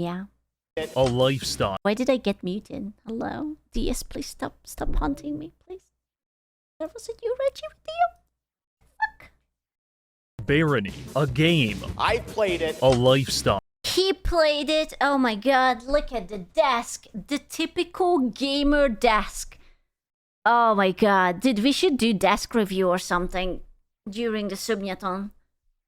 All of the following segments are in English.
Yeah. A lifestyle. Why did I get muted? Hello? DS, please stop hunting me, please. That wasn't you, Reggie, with you? Fuck. Barony. A game. I played it. A lifestyle. He played it. Oh my god, look at the desk. The typical gamer desk. Oh my god. Dude, we should do desk review or something during the Subnyaton.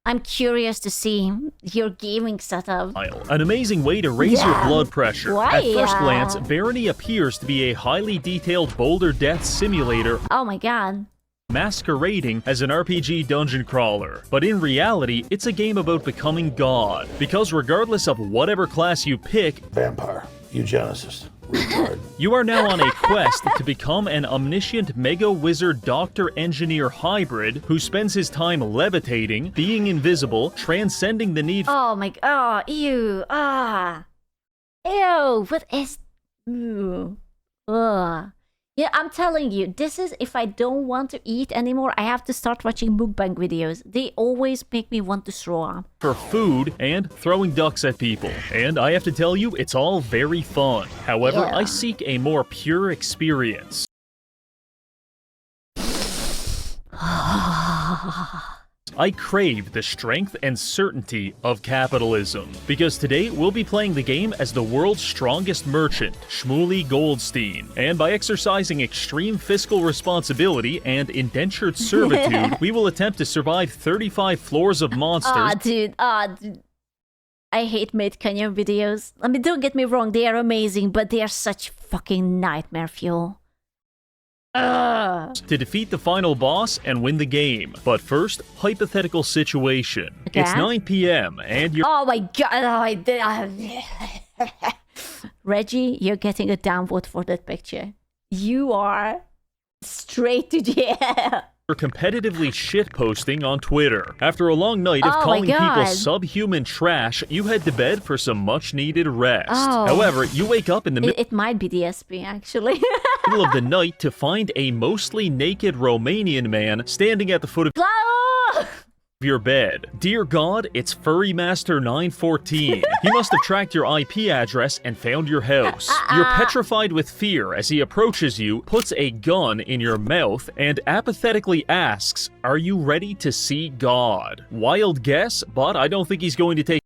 I'm curious to see your gaming setup. An amazing way to raise your blood pressure. Why? At first glance, Barony appears to be a highly detailed boulder death simulator. Oh my god. Masquerading as an RPG dungeon crawler. But in reality, it's a game about becoming God. Because regardless of whatever class you pick, vampire, eugenicist, retard. You are now on a quest to become an omniscient mega wizard doctor engineer hybrid who spends his time levitating, being invisible, transcending the need. Oh my god. Oh, ew. Ah. Ew. What is. Ew. Ugh. Yeah, I'm telling you, this is if I don't want to eat anymore, I have to start watching mukbang videos. They always make me want to throw up. For food and throwing ducks at people. And I have to tell you, it's all very fun. However, Yeah. I seek a more pure experience. I crave the strength and certainty of capitalism. Because today, we'll be playing the game as the world's strongest merchant, Shmuley Goldstein. And by exercising extreme fiscal responsibility and indentured servitude, we will attempt to survive 35 floors of monsters. Dude. I hate mid-canyon videos. I mean, don't get me wrong, they are amazing, but they are such fucking nightmare fuel. To defeat the final boss and win the game. But first, hypothetical situation. Okay. It's 9 p.m. and you're— Oh my god, Reggie, you're getting a downvote for that picture. You are straight to jail. competitively shitposting on Twitter. After a long night of calling people subhuman trash, you head to bed for some much-needed rest. However, you wake up in the It might be the SP, actually. middle of the night to find a mostly naked Romanian man standing at the foot of your bed. Dear God, it's Furry Master 914. He must have tracked your IP address and found your house. You're petrified with fear as he approaches you, puts a gun in your mouth, and apathetically asks, "Are you ready to see God?" Wild guess, but I don't think he's going to take—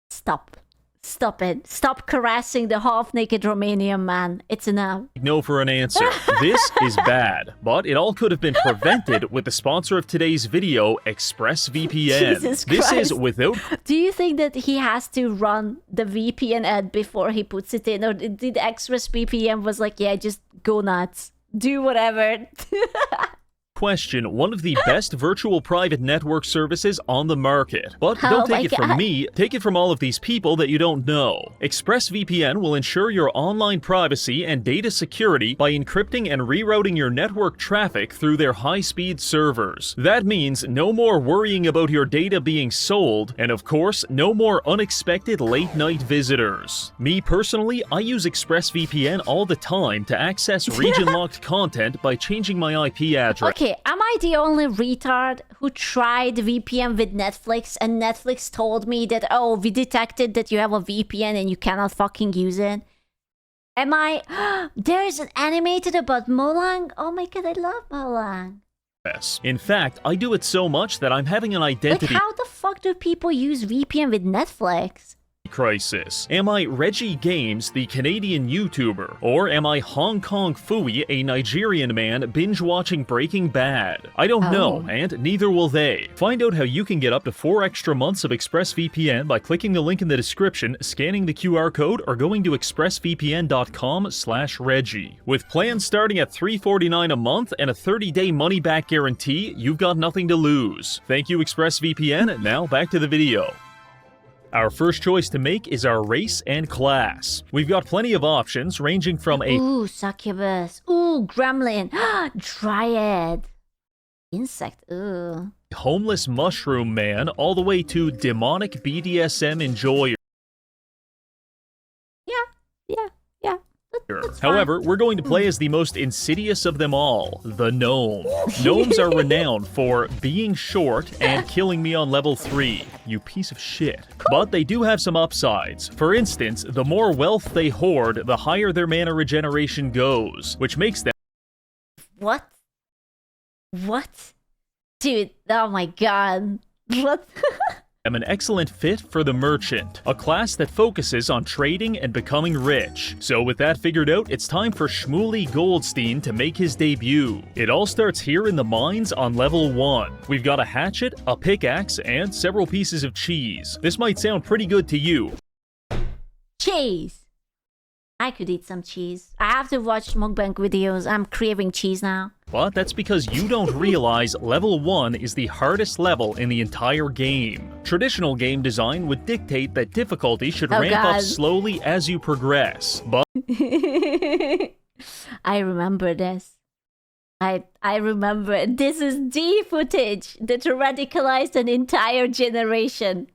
Stop. Stop it. Stop caressing the half-naked Romanian man. It's enough. no for an answer. This is bad, but it all could have been prevented with the sponsor of today's video, ExpressVPN. Jesus This Christ. is without— Do you think that he has to run the VPN ad before he puts it in? Or did ExpressVPN was like, yeah, just go nuts. Do whatever. question one of the best virtual private network services on the market. But don't take it from me, take it from all of these people that you don't know. ExpressVPN will ensure your online privacy and data security by encrypting and rerouting your network traffic through their high-speed servers. That means no more worrying about your data being sold, and of course, no more unexpected late-night visitors. Me personally, I use ExpressVPN all the time to access region-locked content by changing my IP address. Okay, am I the only retard who tried VPN with Netflix and Netflix told me that, oh, we detected that you have a VPN and you cannot fucking use it? Am I... There is an animated about Molang? Oh my god, I love Molang. In fact, I do it so much that I'm having an identity Like, how the fuck do people use VPN with Netflix? crisis. Am I Reggie Games, the Canadian YouTuber? Or am I Hong Kong Fooey, a Nigerian man binge-watching Breaking Bad? I don't know, and neither will they. Find out how you can get up to 4 extra months of ExpressVPN by clicking the link in the description, scanning the QR code, or going to expressvpn.com/Reggie. With plans starting at $3.49 a month and a 30-day money-back guarantee, you've got nothing to lose. Thank you, ExpressVPN. Now back to the video. Our first choice to make is our race and class. We've got plenty of options ranging from a Ooh, succubus. Ooh, gremlin. Dryad. Insect. Ooh. homeless mushroom man all the way to demonic BDSM enjoyer. Yeah. However, we're going to play as the most insidious of them all, the gnome. Gnomes are renowned for being short and killing me on level 3, you piece of shit. But they do have some upsides. For instance, the more wealth they hoard, the higher their mana regeneration goes, which makes them— What? What? Dude, oh my god. What? an excellent fit for the merchant, a class that focuses on trading and becoming rich. So with that figured out, it's time for Shmuley Goldstein to make his debut. It all starts here in the mines on level 1. We've got a hatchet, a pickaxe, and several pieces of cheese. This might sound pretty good to you. Cheese! I could eat some cheese. I have to watch mukbang videos. I'm craving cheese now. But that's because you don't realize level 1 is the hardest level in the entire game. Traditional game design would dictate that difficulty should ramp up slowly as you progress, but I remember this. I remember. This is the footage that radicalized an entire generation.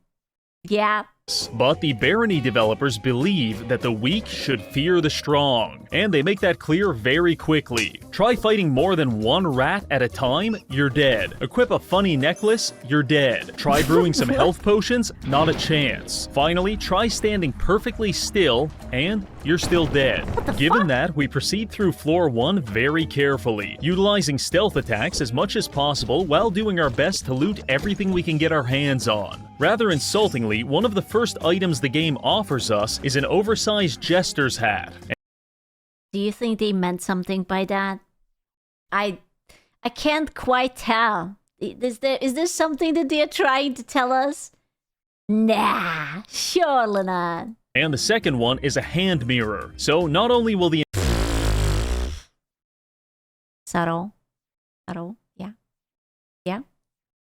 Yeah. But the Barony developers believe that the weak should fear the strong, and they make that clear very quickly. Try fighting more than one rat at a time, you're dead. Equip a funny necklace, you're dead. Try brewing some health potions, not a chance. Finally, try standing perfectly still, and you're still dead. Given that, we proceed through floor 1 very carefully, utilizing stealth attacks as much as possible while doing our best to loot everything we can get our hands on. Rather insultingly, one of the first items the game offers us is an oversized jester's hat. Do you think they meant something by that? I can't quite tell. Is there something that they're trying to tell us? Nah, surely not. And the second one is a hand mirror. So not only will the Subtle, yeah.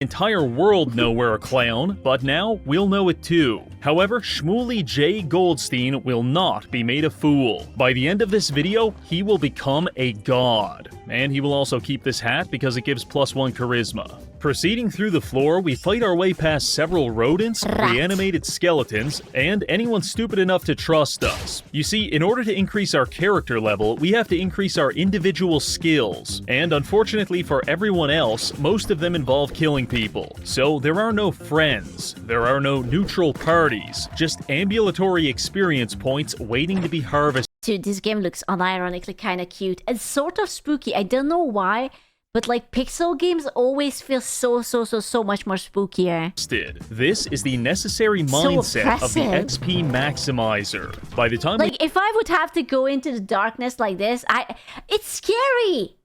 entire world know we're a clown, but now we'll know it too. However, Shmuley J. Goldstein will not be made a fool. By the end of this video, he will become a god. And he will also keep this hat because it gives +1 charisma. Proceeding through the floor, we fight our way past several rodents, reanimated skeletons, and anyone stupid enough to trust us. You see, in order to increase our character level, we have to increase our individual skills. And unfortunately for everyone else, most of them involve killing people. So there are no friends, there are no neutral parties, just ambulatory experience points waiting to be harvested. Dude, this game looks unironically kind of cute and sort of spooky. I don't know why, but like pixel games always feel so much more spookier. This is the necessary mindset of the XP maximizer. By the time like if I would have to go into the darkness like this, it's scary.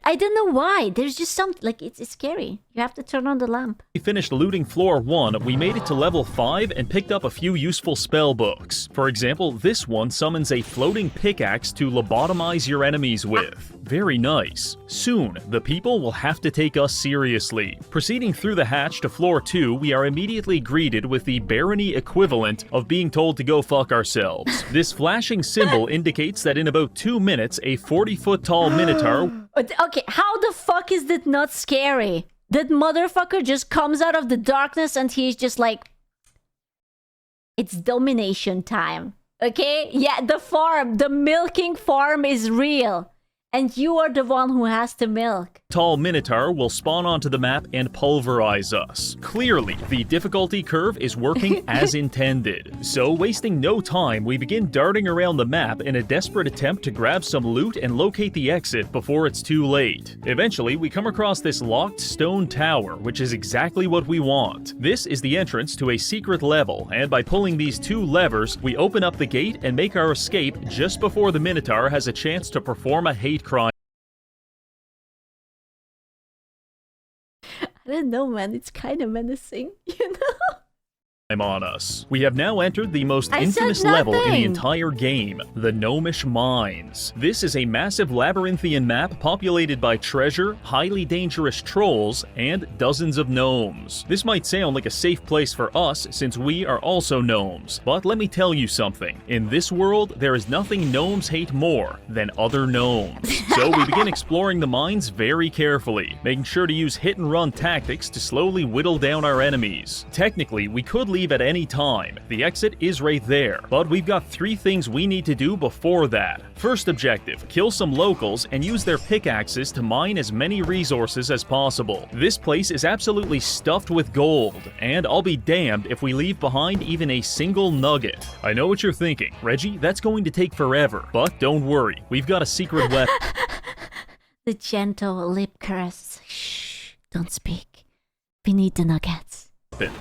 I don't know why. There's just something, like, it's scary. You have to turn on the lamp. We finished looting floor 1, we made it to level 5 and picked up a few useful spell books. For example, this one summons a floating pickaxe to lobotomize your enemies with. Very nice. Soon, the people will have to take us seriously. Proceeding through the hatch to floor 2, we are immediately greeted with the Barony equivalent of being told to go fuck ourselves. This flashing symbol indicates that in about 2 minutes, a 40-foot tall minotaur... Okay, how the fuck is that not scary? That motherfucker just comes out of the darkness and he's just like... It's domination time. Okay? Yeah, the milking farm is real. And you are the one who has to milk. Tall minotaur will spawn onto the map and pulverize us. Clearly, the difficulty curve is working as intended. So, wasting no time, we begin darting around the map in a desperate attempt to grab some loot and locate the exit before it's too late. Eventually, we come across this locked stone tower, which is exactly what we want. This is the entrance to a secret level, and by pulling these 2 levers, we open up the gate and make our escape just before the minotaur has a chance to perform a hate crime. I don't know, man. It's kind of menacing, you know? On us. We have now entered the most infamous level in the entire game, the Gnomish Mines. This is a massive labyrinthian map populated by treasure, highly dangerous trolls, and dozens of gnomes. This might sound like a safe place for us since we are also gnomes, but let me tell you something. In this world, there is nothing gnomes hate more than other gnomes. So we begin exploring the mines very carefully, making sure to use hit-and-run tactics to slowly whittle down our enemies. Technically, we could leave at any time. The exit is right there. But we've got 3 things we need to do before that. First objective, kill some locals and use their pickaxes to mine as many resources as possible. This place is absolutely stuffed with gold, and I'll be damned if we leave behind even a single nugget. I know what you're thinking, Reggie, that's going to take forever. But don't worry, we've got a secret weapon. The gentle lip curse. Shh, don't speak. We need the nuggets.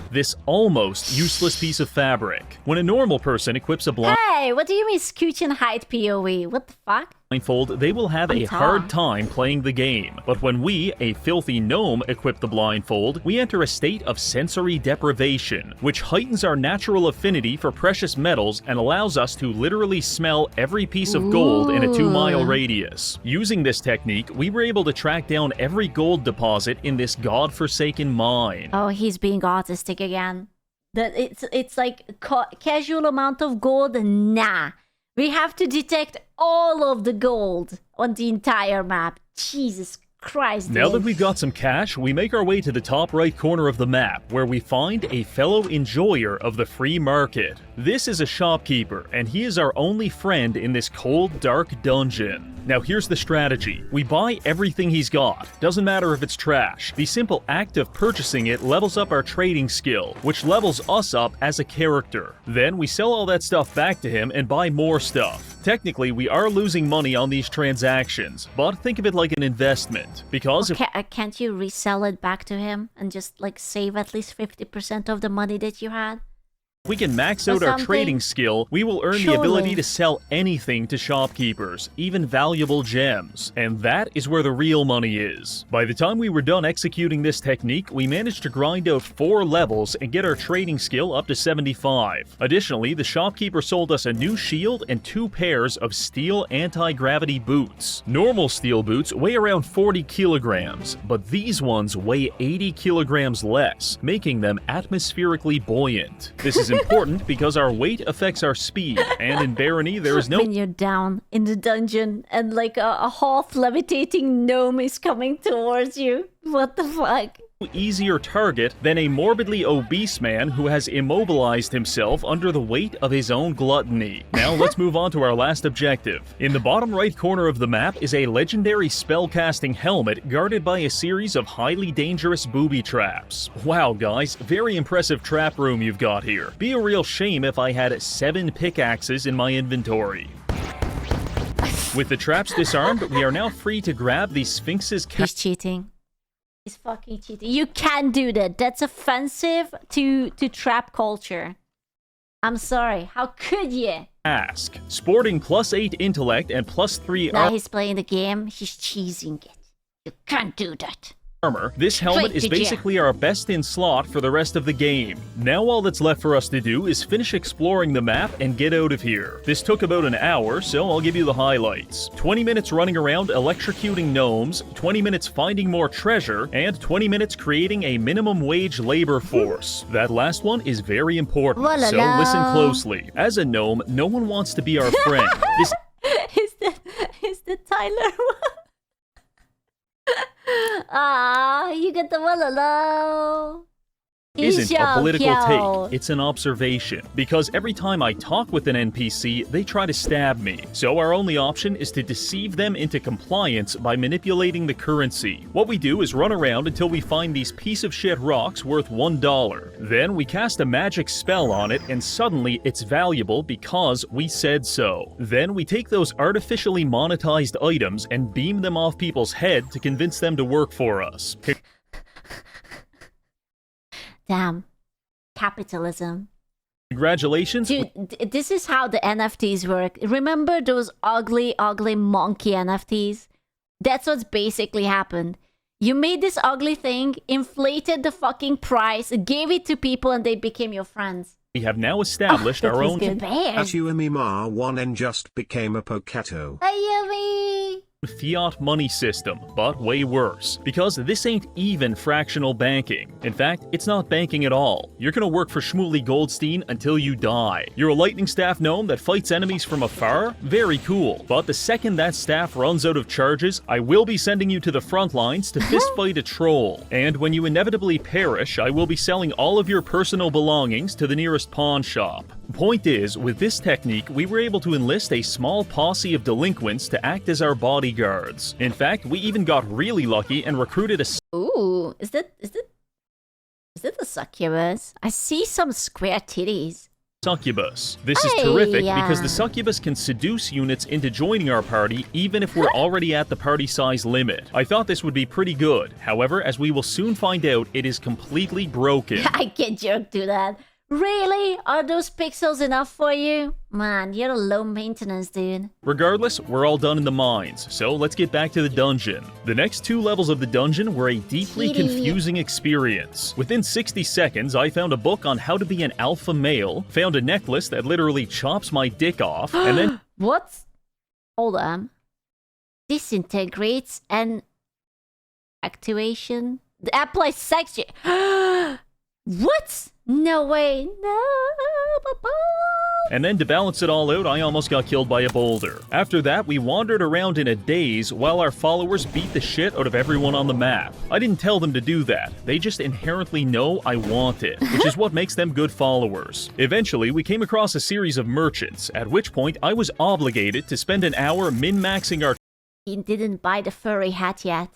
This almost useless piece of fabric. When a normal person equips a Hey, what do you mean scooch and hide POE? What the fuck? blindfold, they will have a hard time playing the game. But when we, a filthy gnome, equip the blindfold, we enter a state of sensory deprivation, which heightens our natural affinity for precious metals and allows us to literally smell every piece of gold in a 2-mile radius. Using this technique, we were able to track down every gold deposit in this godforsaken mine. Oh, he's being autistic again. It's like casual amount of gold. Nah. We have to detect all of the gold on the entire map. Jesus Christ. Now that we've got some cash, we make our way to the top right corner of the map, where we find a fellow enjoyer of the free market. This is a shopkeeper, and he is our only friend in this cold, dark dungeon. Now here's the strategy. We buy everything he's got. Doesn't matter if it's trash. The simple act of purchasing it levels up our trading skill, which levels us up as a character. Then we sell all that stuff back to him and buy more stuff. Technically, we are losing money on these transactions, but think of it like an investment. Because can't you resell it back to him and just like save at least 50% of the money that you had? if we can max out our trading skill, we will earn the ability to sell anything to shopkeepers, even valuable gems. And that is where the real money is. By the time we were done executing this technique, we managed to grind out 4 levels and get our trading skill up to 75. Additionally, the shopkeeper sold us a new shield and 2 pairs of steel anti-gravity boots. Normal steel boots weigh around 40 kilograms, but these ones weigh 80 kilograms less, making them atmospherically buoyant. This is important because our weight affects our speed, and in Barony there is no— When you're down in the dungeon and like a half levitating gnome is coming towards you. What the fuck? easier target than a morbidly obese man who has immobilized himself under the weight of his own gluttony. Now let's move on to our last objective. In the bottom right corner of the map is a legendary spellcasting helmet guarded by a series of highly dangerous booby traps. Wow guys, very impressive trap room you've got here. Be a real shame if I had 7 pickaxes in my inventory. With the traps disarmed, we are now free to grab the Sphinx's— He's cheating. He's fucking cheating. You can't do that. That's offensive to trap culture. I'm sorry. How could you? Ask. Sporting +8 intellect and +3 now he's playing the game. He's cheesing it. You can't do that. armor, this helmet is basically our best in slot for the rest of the game. Now all that's left for us to do is finish exploring the map and get out of here. This took about an hour, so I'll give you the highlights. 20 minutes running around electrocuting gnomes, 20 minutes finding more treasure, and 20 minutes creating a minimum wage labor force. That last one is very important, so listen closely. As a gnome, no one wants to be our friend. This is the Tyler one. Ah, you get the walala. Isn't a political take, it's an observation. Because every time I talk with an NPC, they try to stab me. So our only option is to deceive them into compliance by manipulating the currency. What we do is run around until we find these piece of shit rocks worth $1. Then we cast a magic spell on it and suddenly it's valuable because we said so. Then we take those artificially monetized items and beam them off people's head to convince them to work for us. Damn. Capitalism. Congratulations. Dude, this is how the NFTs work. Remember those ugly monkey NFTs? That's what's basically happened. You made this ugly thing, inflated the fucking price, gave it to people, and they became your friends. We have now established our own Ayumi 1N just became a Pocato. Ayumi! fiat money system, but way worse. Because this ain't even fractional banking. In fact, it's not banking at all. You're gonna work for Shmuley Goldstein until you die. You're a lightning staff gnome that fights enemies from afar? Very cool. But the second that staff runs out of charges, I will be sending you to the front lines to fistfight a troll. And when you inevitably perish, I will be selling all of your personal belongings to the nearest pawn shop. Point is, with this technique, we were able to enlist a small posse of delinquents to act as our bodyguards. In fact, we even got really lucky and recruited a Ooh, is that the succubus? I see some square titties. succubus. This is Hey, terrific yeah. because the succubus can seduce units into joining our party even if we're already at the party size limit. I thought this would be pretty good. However, as we will soon find out, it is completely broken. I can't joke to that. Really? Are those pixels enough for you? Man, you're a low maintenance, dude. Regardless, we're all done in the mines, so let's get back to the dungeon. The next 2 levels of the dungeon were a deeply Kitty. confusing experience. Within 60 seconds, I found a book on how to be an alpha male, found a necklace that literally chops my dick off, and then What? Hold on. Disintegrates and activation. Apply sex. What? No way. No. And then to balance it all out, I almost got killed by a boulder. After that, we wandered around in a daze while our followers beat the shit out of everyone on the map. I didn't tell them to do that. They just inherently know I want it, which is what makes them good followers. Eventually, we came across a series of merchants, at which point I was obligated to spend an hour min-maxing our He didn't buy the furry hat yet.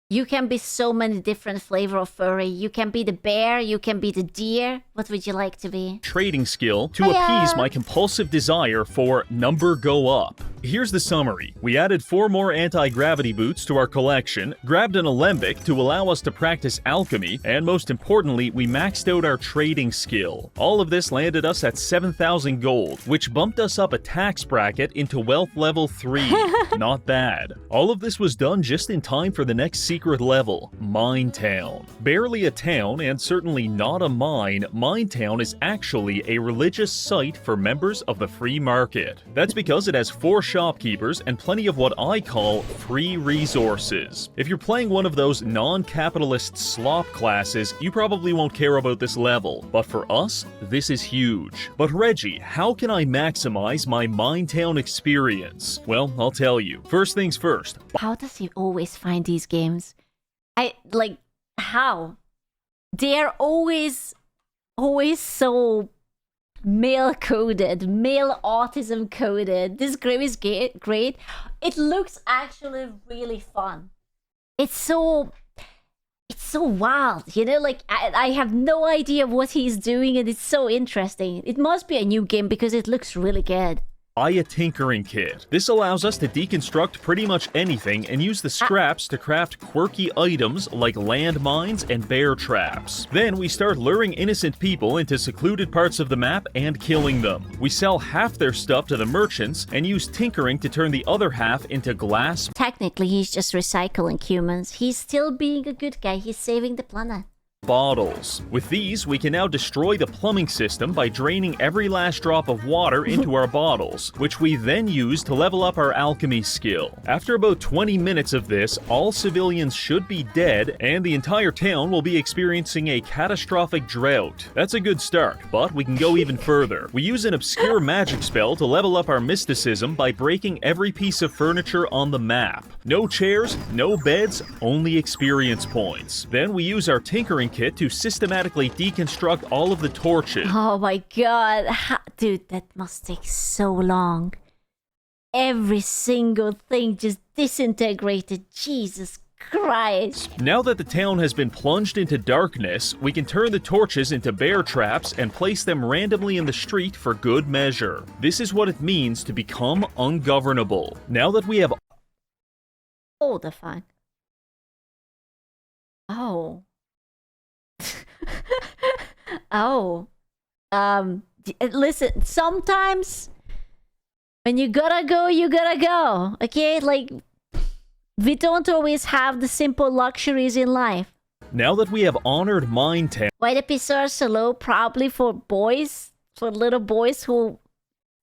You can be so many different flavor of furry. You can be the bear, you can be the deer. What would you like to be? trading skill to Hiya. appease my compulsive desire for number go up. Here's the summary. We added 4 more anti-gravity boots to our collection, grabbed an alembic to allow us to practice alchemy, and most importantly, we maxed out our trading skill. All of this landed us at 7,000 gold, which bumped us up a tax bracket into wealth level 3. Not bad. All of this was done just in time for the next secret level, Mine Town. Barely a town, and certainly not a mine, Mine Town is actually a religious site for members of the free market. That's because it has 4 shopkeepers and plenty of what I call free resources. If you're playing one of those non-capitalist slop classes, you probably won't care about this level, but for us, this is huge. But Reggie, how can I maximize my Mine Town experience? Well, I'll tell you. First things first, How does he always find these games? How? They're always so male coded, male autism coded. This game is great. It looks actually really fun. It's so wild, you know, like I have no idea what he's doing, and it's so interesting. It must be a new game because it looks really good. buy a tinkering kit. This allows us to deconstruct pretty much anything and use the scraps to craft quirky items like landmines and bear traps. Then we start luring innocent people into secluded parts of the map and killing them. We sell half their stuff to the merchants and use tinkering to turn the other half into glass. Technically, he's just recycling humans. He's still being a good guy. He's saving the planet. Bottles. With these, we can now destroy the plumbing system by draining every last drop of water into our bottles, which we then use to level up our alchemy skill. After about 20 minutes of this, all civilians should be dead, and the entire town will be experiencing a catastrophic drought. That's a good start, but we can go even further. We use an obscure magic spell to level up our mysticism by breaking every piece of furniture on the map. No chairs, no beds, only experience points. Then we use our tinkering kit to systematically deconstruct all of the torches. Oh my god. Dude, that must take so long. Every single thing just disintegrated. Jesus Christ. Now that the town has been plunged into darkness, we can turn the torches into bear traps and place them randomly in the street for good measure. This is what it means to become ungovernable. Now that we have... Oh, the fuck. Oh. Oh. Listen, sometimes when you gotta go, you gotta go. Okay? Like, we don't always have the simple luxuries in life. Now that we have honored Mine Town... Why the PSR so low? Probably for boys. For little boys who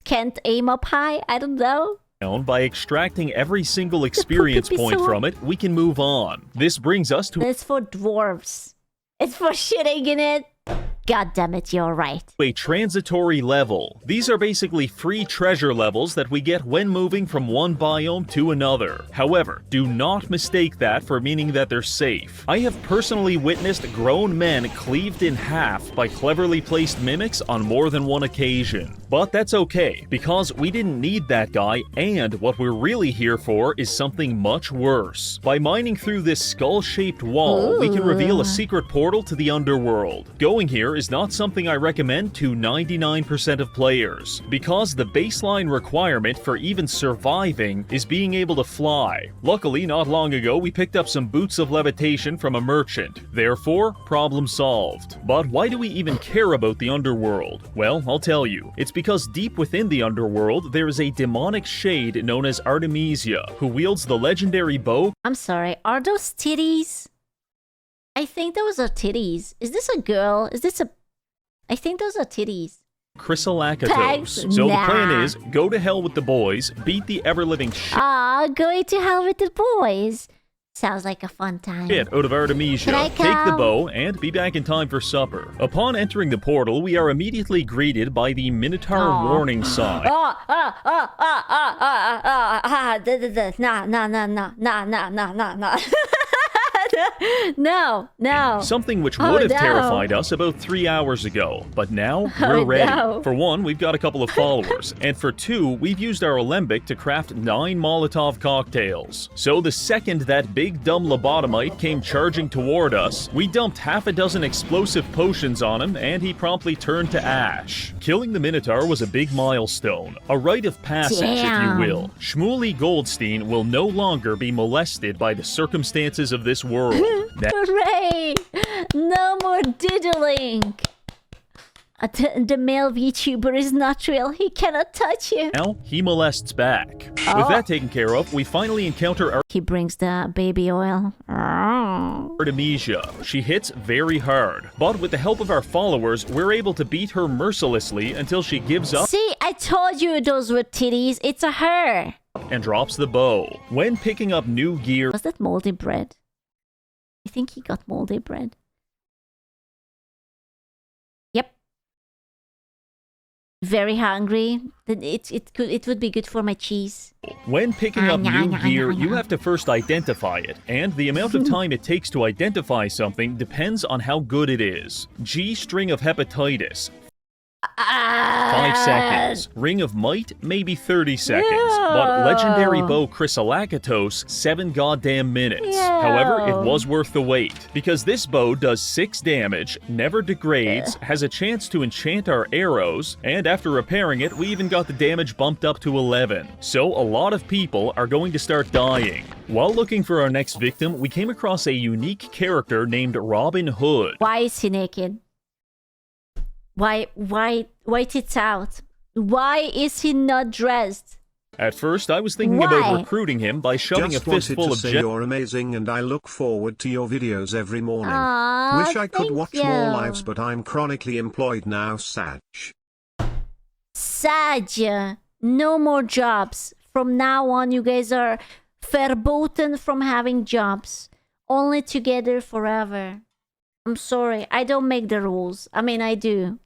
can't aim up high. I don't know. by extracting every single experience point from it, we can move on. This brings us to It's for dwarves. It's for shitting in it. God damn it, you're right. a transitory level. These are basically free treasure levels that we get when moving from one biome to another. However, do not mistake that for meaning that they're safe. I have personally witnessed grown men cleaved in half by cleverly placed mimics on more than one occasion. But that's okay, because we didn't need that guy, and what we're really here for is something much worse. By mining through this skull-shaped wall, we can reveal a secret portal to the Underworld. Going here is not something I recommend to 99% of players, because the baseline requirement for even surviving is being able to fly. Luckily, not long ago, we picked up some boots of levitation from a merchant. Therefore, problem solved. But why do we even care about the Underworld? Well, I'll tell you. It's because deep within the Underworld, there is a demonic shade known as Artemisia, who wields the legendary bow. I'm sorry, are those titties? I think those are titties. Is this a girl? Is this a... I think those are titties. Chrysolakatos. So the plan is, go to hell with the boys, beat the ever-living going to hell with the boys. Sounds like a fun time. shit out of Artemisia, take the bow, and be back in time for supper. Upon entering the portal, we are immediately greeted by the Minotaur warning sign. No. Something which would have terrified us about 3 hours ago. But now, we're ready. No. For one, we've got a couple of followers. And for two, we've used our alembic to craft 9 Molotov cocktails. So the second that big dumb lobotomite came charging toward us, we dumped half a dozen explosive potions on him, and he promptly turned to ash. Killing the Minotaur was a big milestone. A rite of passage, if you will. Shmuley Goldstein will no longer be molested by the circumstances of this world. Hooray! No more diddling! The male VTuber is not real. He cannot touch you. Now, he molests back. With that taken care of, we finally encounter He brings the baby oil. Artemisia. She hits very hard, but with the help of our followers, we're able to beat her mercilessly until she gives up. See, I told you those were titties. It's a her. And drops the bow. When picking up new gear... Was that moldy bread? I think he got moldy bread. Yep. Very hungry. It would be good for my cheese. When picking up new gear, you have to first identify it, and the amount of time it takes to identify something depends on how good it is. G string of hepatitis. 5 seconds. Ring of Might, maybe 30 seconds. But Legendary Bow Chrysolakatos, 7 goddamn minutes. However, it was worth the wait, because this bow does 6 damage, never degrades, has a chance to enchant our arrows, and after repairing it, we even got the damage bumped up to 11. So a lot of people are going to start dying. While looking for our next victim, we came across a unique character named Robin Hood. Why is he naked? Why tits out? Why is he not dressed? At first, I was thinking about recruiting him by shoving a fistful of you're amazing and I look forward to your videos every morning. Aww, Wish I could watch you. more lives, but I'm chronically employed now, Sag. No more jobs. From now on, you guys are verboten from having jobs. Only together forever. I'm sorry, I don't make the rules. I mean, I do.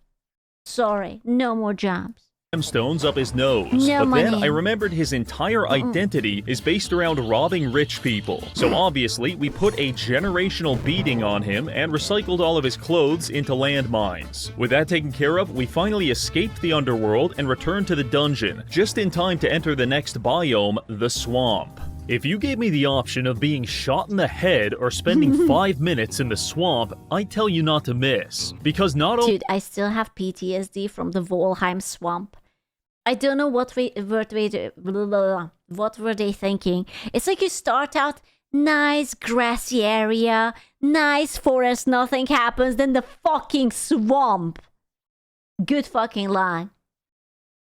Sorry, no more jobs. Stones up his nose. No but money. then I remembered his entire identity is based around robbing rich people. So obviously, we put a generational beating on him and recycled all of his clothes into landmines. With that taken care of, we finally escaped the Underworld and returned to the dungeon, just in time to enter the next biome, the Swamp. If you gave me the option of being shot in the head or spending 5 minutes in the swamp, I'd tell you not to miss. Because not only... Dude, I still have PTSD from the Volheim swamp. I don't know what were they thinking. It's like you start out, nice grassy area, nice forest, nothing happens, then the fucking swamp. Good fucking line.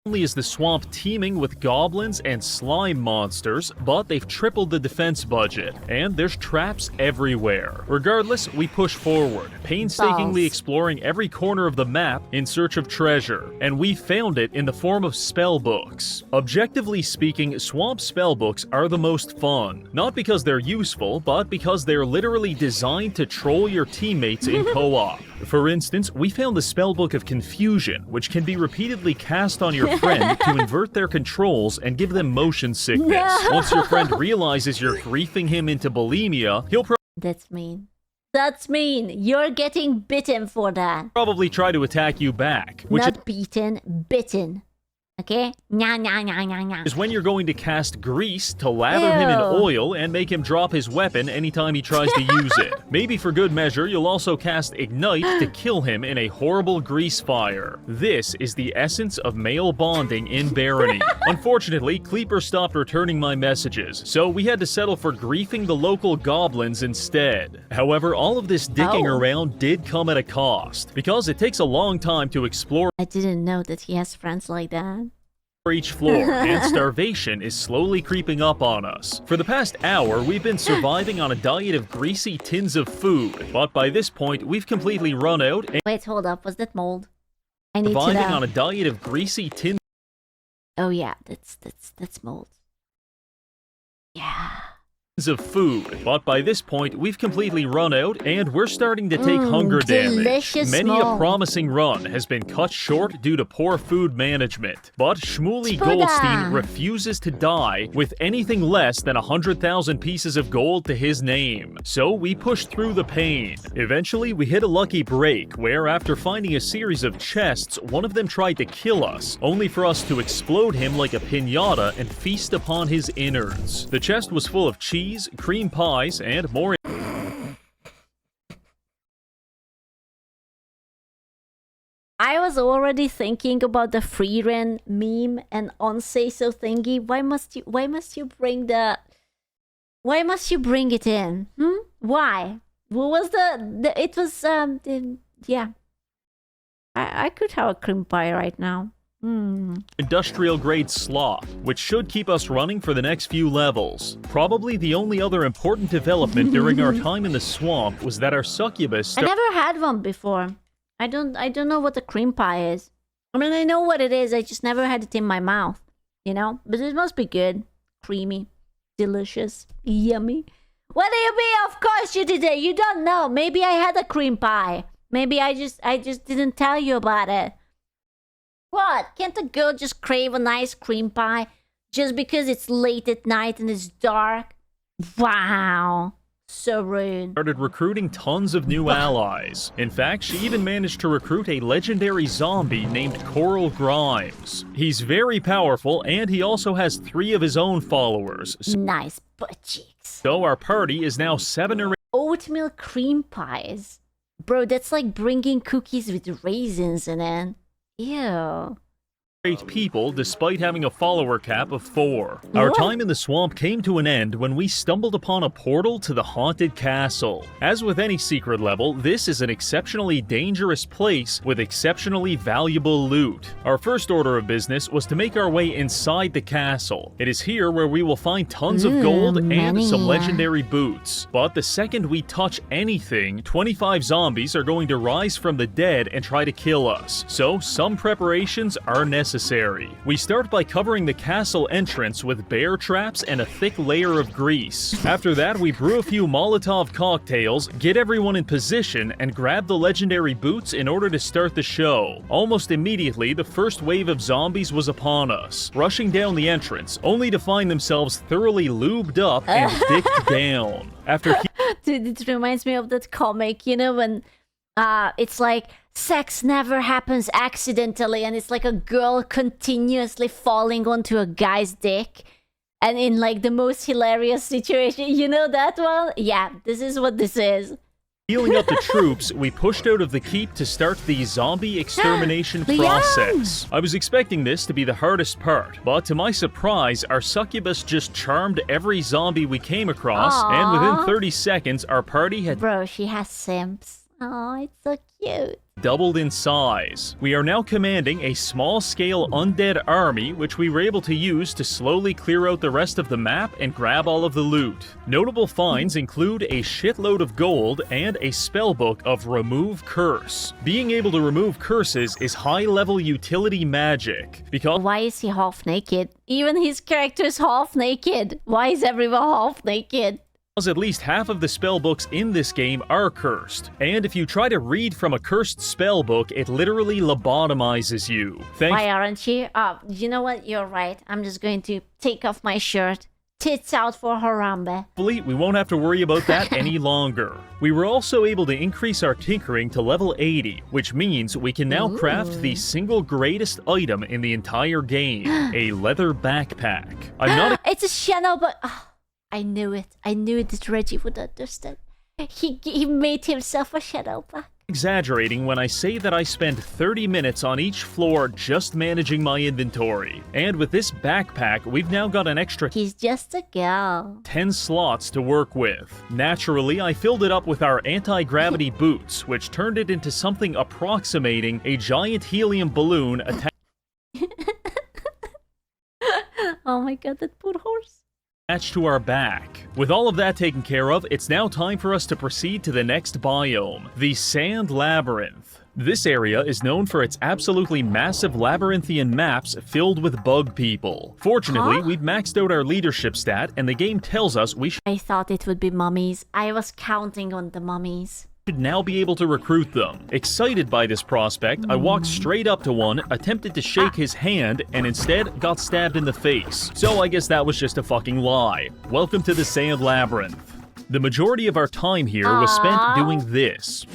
only is the swamp teeming with goblins and slime monsters, but they've tripled the defense budget, and there's traps everywhere. Regardless, we push forward, painstakingly exploring every corner of the map in search of treasure, and we found it in the form of spellbooks. Objectively speaking, swamp spellbooks are the most fun, not because they're useful, but because they're literally designed to troll your teammates in co-op. For instance, we found the spellbook of Confusion, which can be repeatedly cast on your friend to invert their controls and give them motion sickness. No. Once your friend realizes you're griefing him into bulimia, he'll That's mean. That's mean. You're getting bitten for that. probably try to attack you back, which Not beaten, bitten. Okay? Nya, nya, nya, nya, nya. is when you're going to cast grease to lather him in Ew. oil and make him drop his weapon anytime he tries to use it. Maybe for good measure, you'll also cast Ignite to kill him in a horrible grease fire. This is the essence of male bonding in Barony. Unfortunately, Kleeper stopped returning my messages, so we had to settle for griefing the local goblins instead. However, all of this dicking around did come at a cost, because it takes a long time to explore I didn't know that he has friends like that. each floor, and starvation is slowly creeping up on us. For the past hour, we've been surviving on a diet of greasy tins of food, but by this point, we've completely run out and Wait, hold up. Was that mold? I need to surviving know. on a diet of greasy tins Oh yeah, that's mold. Yeah. of food, but by this point, we've completely run out and we're starting to take hunger damage. delicious Many a mold. promising run has been cut short due to poor food management, but Shmuley Spuda. Goldstein refuses to die with anything less than 100,000 pieces of gold to his name, so we push through the pain. Eventually, we hit a lucky break where, after finding a series of chests, one of them tried to kill us, only for us to explode him like a piñata and feast upon his innards. The chest was full of cheese, cream pies, and more. I was already thinking about the free run meme and on say so thingy. Why must you bring it in? Why? What was it was yeah. I could have a cream pie right now. Industrial-grade sloth, which should keep us running for the next few levels. Probably the only other important development during our time in the swamp was that our succubus I never had one before. I don't know what a cream pie is. I mean, I know what it is. I just never had it in my mouth, you know? But it must be good. Creamy. Delicious. Yummy. What do you mean? Of course you did it. You don't know. Maybe I had a cream pie. Maybe I just didn't tell you about it. What? Can't a girl just crave a nice cream pie just because it's late at night and it's dark? Wow. So rude. started recruiting tons of new allies. In fact, she even managed to recruit a legendary zombie named Coral Grimes. He's very powerful, and he also has 3 of his own followers. Nice butt cheeks. So our party is now 7 or Oatmeal cream pies. Bro, that's like bringing cookies with raisins in it. Ew. 8 people, despite having a follower cap of 4. Our What? time in the swamp came to an end when we stumbled upon a portal to the haunted castle. As with any secret level, this is an exceptionally dangerous place with exceptionally valuable loot. Our first order of business was to make our way inside the castle. It is here where we will find tons of gold and money. some legendary boots. But the second we touch anything, 25 zombies are going to rise from the dead and try to kill us. So some preparations are necessary. We start by covering the castle entrance with bear traps and a thick layer of grease. After that, we brew a few Molotov cocktails, get everyone in position, and grab the legendary boots in order to start the show. Almost immediately, the first wave of zombies was upon us, rushing down the entrance, only to find themselves thoroughly lubed up and dicked down. After Dude, it reminds me of that comic, you know, when it's like sex never happens accidentally, and it's like a girl continuously falling onto a guy's dick, and in like the most hilarious situation. You know that one? Yeah, this is what this is. healing up the troops, we pushed out of the keep to start the zombie extermination Leon! process. I was expecting this to be the hardest part, but to my surprise, our succubus just charmed every zombie we came across, and within Aw. 30 seconds, our party had Bro, she has simps. Oh, it's so cute. doubled in size. We are now commanding a small-scale undead army, which we were able to use to slowly clear out the rest of the map and grab all of the loot. Notable finds include a shitload of gold and a spellbook of Remove Curse. Being able to remove curses is high-level utility magic, because Why is he half naked? Even his character is half naked. Why is everyone half naked? at least half of the spellbooks in this game are cursed, and if you try to read from a cursed spellbook, it literally lobotomizes you. Why aren't you? You know what? You're right. I'm just going to take off my shirt. Tits out for Harambe. Thankfully, we won't have to worry about that any longer. We were also able to increase our tinkering to level 80, which means we can now craft the single greatest item in the entire game, a leather backpack. I'm not It's a shadow, but... I knew it. I knew that Reggie would understand. He made himself a shadow back. exaggerating when I say that I spend 30 minutes on each floor just managing my inventory. And with this backpack, we've now got an extra He's just a girl. 10 slots to work with. Naturally, I filled it up with our anti-gravity boots, which turned it into something approximating a giant helium balloon attached Oh my god, that poor horse. to our back. With all of that taken care of, it's now time for us to proceed to the next biome, the Sand Labyrinth. This area is known for its absolutely massive labyrinthian maps filled with bug people. Fortunately, we've maxed out our leadership stat, and the game tells us we I thought it would be mummies. I was counting on the mummies. should now be able to recruit them. Excited by this prospect, I walked straight up to one, attempted to shake his hand, and instead got stabbed in the face. So I guess that was just a fucking lie. Welcome to the Sand Labyrinth. The majority of our time here was spent doing this.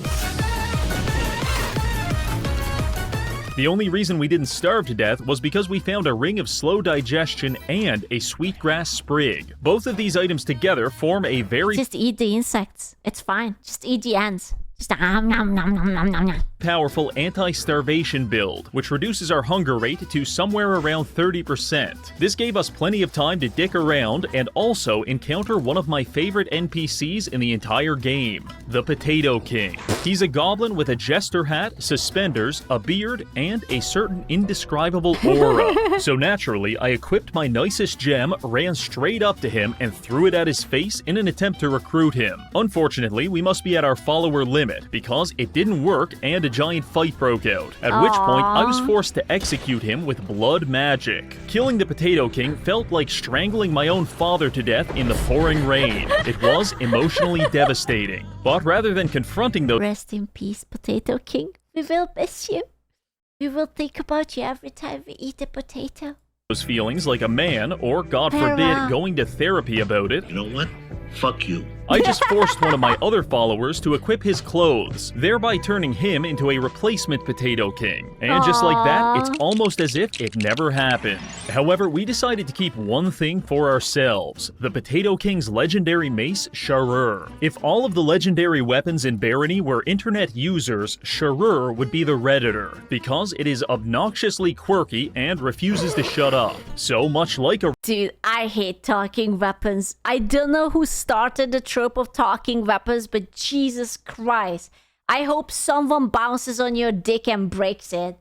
The only reason we didn't starve to death was because we found a ring of slow digestion and a sweetgrass sprig. Both of these items together form a very Just eat the insects. It's fine. Just eat the ants. Just nom nom nom nom nom nom nom. powerful anti-starvation build, which reduces our hunger rate to somewhere around 30%. This gave us plenty of time to dick around and also encounter one of my favorite NPCs in the entire game, the Potato King. He's a goblin with a jester hat, suspenders, a beard, and a certain indescribable aura. So naturally, I equipped my nicest gem, ran straight up to him, and threw it at his face in an attempt to recruit him. Unfortunately, we must be at our follower limit, because it didn't work and a giant fight broke out, at which point I was forced to execute him with blood magic. Killing the Potato King felt like strangling my own father to death in the pouring rain. It was emotionally devastating. But rather than confronting those Rest in peace, Potato King. We will miss you. We will think about you every time we eat a potato. feelings like a man, or God forbid, going to therapy about it, You know what? Fuck you. I just forced one of my other followers to equip his clothes, thereby turning him into a replacement Potato King. And just like that, it's almost as if it never happened. However, we decided to keep one thing for ourselves, the Potato King's legendary mace, Sharur. If all of the legendary weapons in Barony were internet users, Sharur would be the Redditor, because it is obnoxiously quirky and refuses to shut up. So much like a Dude, I hate talking weapons. I don't know who started the trope of talking weapons, but Jesus Christ. I hope someone bounces on your dick and breaks it.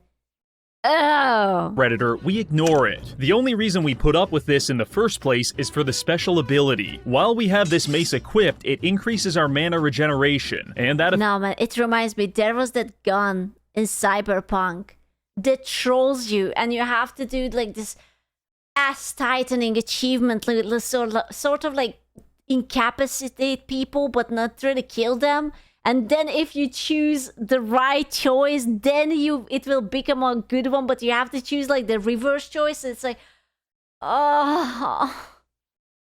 Oh. Redditor, we ignore it. The only reason we put up with this in the first place is for the special ability. While we have this mace equipped, it increases our mana regeneration, and that No, man, it reminds me, there was that gun in Cyberpunk that trolls you, and you have to do like this ass-tightening achievement, like, sort of like incapacitate people but not really kill them. And then if you choose the right choice, then it will become a good one, but you have to choose like the reverse choice. It's like, oh,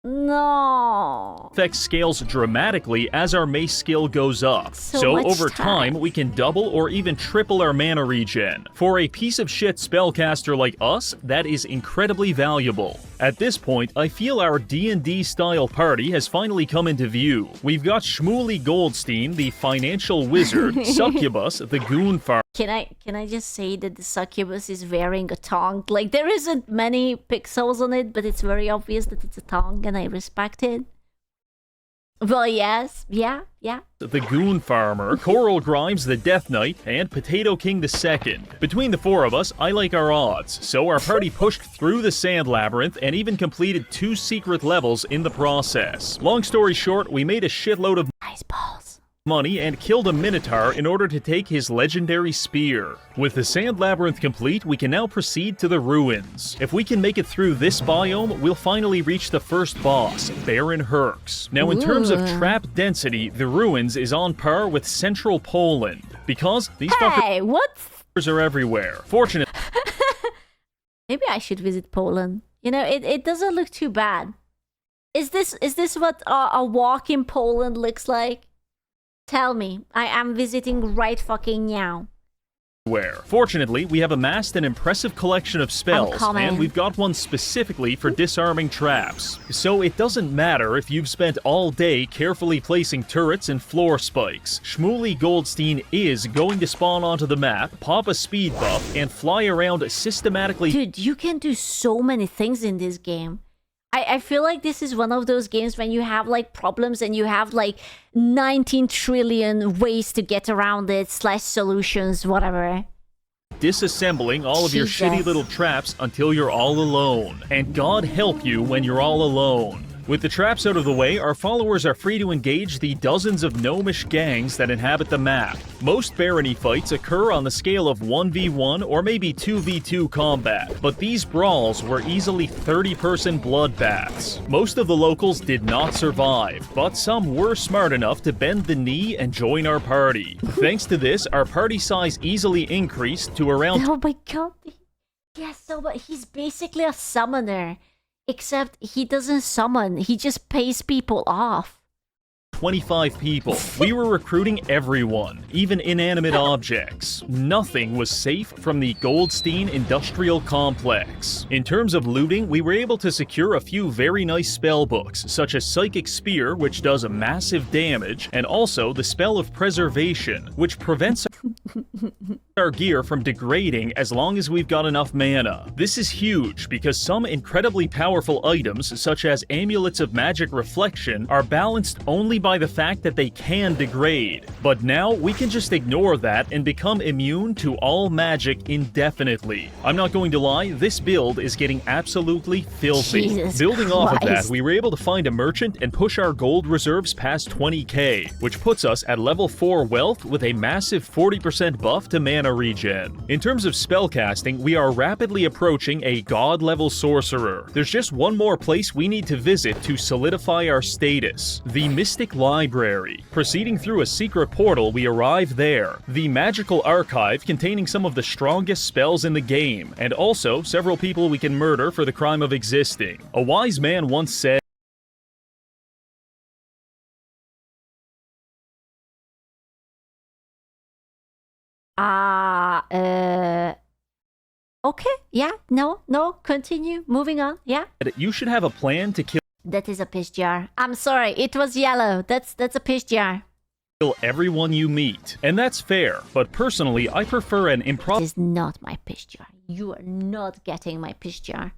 no. effect scales dramatically as our mace skill goes up. So much over time. time, we can double or even triple our mana regen. For a piece of shit spellcaster like us, that is incredibly valuable. At this point, I feel our D&D style party has finally come into view. We've got Shmooly Goldstein, the financial wizard, Succubus, the goon farmer. Can I just say that the succubus is wearing a tongue? Like, there isn't many pixels on it, but it's very obvious that it's a tongue, and I respect it. Well, yes. Yeah. the Goon Farmer, Coral Grimes the Death Knight, and Potato King II. Between the four of us, I like our odds, so our party pushed through the Sand Labyrinth and even completed 2 secret levels in the process. Long story short, we made a shitload of Nice balls. money and killed a minotaur in order to take his legendary spear. With the Sand Labyrinth complete, we can now proceed to the ruins. If we can make it through this biome, we'll finally reach the first boss, Baron Herx. Now in terms of trap density, the ruins is on par with central Poland, because these Hey, what? fuckers are everywhere. Fortunately, Maybe I should visit Poland. You know, it doesn't look too bad. Is this what a walk in Poland looks like? Tell me, I am visiting right fucking now. Fortunately, we have amassed an impressive collection of spells, and we've got one specifically for disarming traps. So it doesn't matter if you've spent all day carefully placing turrets and floor spikes. Shmuley Goldstein is going to spawn onto the map, pop a speed buff, and fly around systematically. Dude, you can do so many things in this game. I feel like this is one of those games when you have like problems and you have like 19 trillion ways to get around it, slash solutions, whatever. Disassembling all of your shitty little traps until you're all alone. And God help you when you're all alone. With the traps out of the way, our followers are free to engage the dozens of gnomish gangs that inhabit the map. Most barony fights occur on the scale of 1v1 or maybe 2v2 combat, but these brawls were easily 30-person bloodbaths. Most of the locals did not survive, but some were smart enough to bend the knee and join our party. Thanks to this, our party size easily increased to around... Oh my god. Yeah, so but he's basically a summoner. Except he doesn't summon, he just pays people off. 25 people. We were recruiting everyone, even inanimate objects. Nothing was safe from the Goldstein Industrial Complex. In terms of looting, we were able to secure a few very nice spell books, such as Psychic Spear, which does a massive damage, and also the Spell of Preservation, which prevents our gear from degrading as long as we've got enough mana. This is huge because some incredibly powerful items, such as Amulets of Magic Reflection, are balanced only by the fact that they can degrade. But now we can just ignore that and become immune to all magic indefinitely. I'm not going to lie, this build is getting absolutely filthy. Jesus Building off of that, Christ. we were able to find a merchant and push our gold reserves past 20k, which puts us at level 4 wealth with a massive 40% buff to mana regen. In terms of spellcasting, we are rapidly approaching a god level sorcerer. There's just one more place we need to visit to solidify our status: the Mystic Library. Proceeding through a secret portal, we arrive there. The magical archive containing some of the strongest spells in the game, and also several people we can murder for the crime of existing. A wise man once said, Okay, yeah, no, continue, moving on, yeah. you should have a plan to kill That is a piss jar. I'm sorry, it was yellow. That's a piss jar. everyone you meet. And that's fair, but personally, I prefer an This is not my piss jar. You are not getting my piss jar.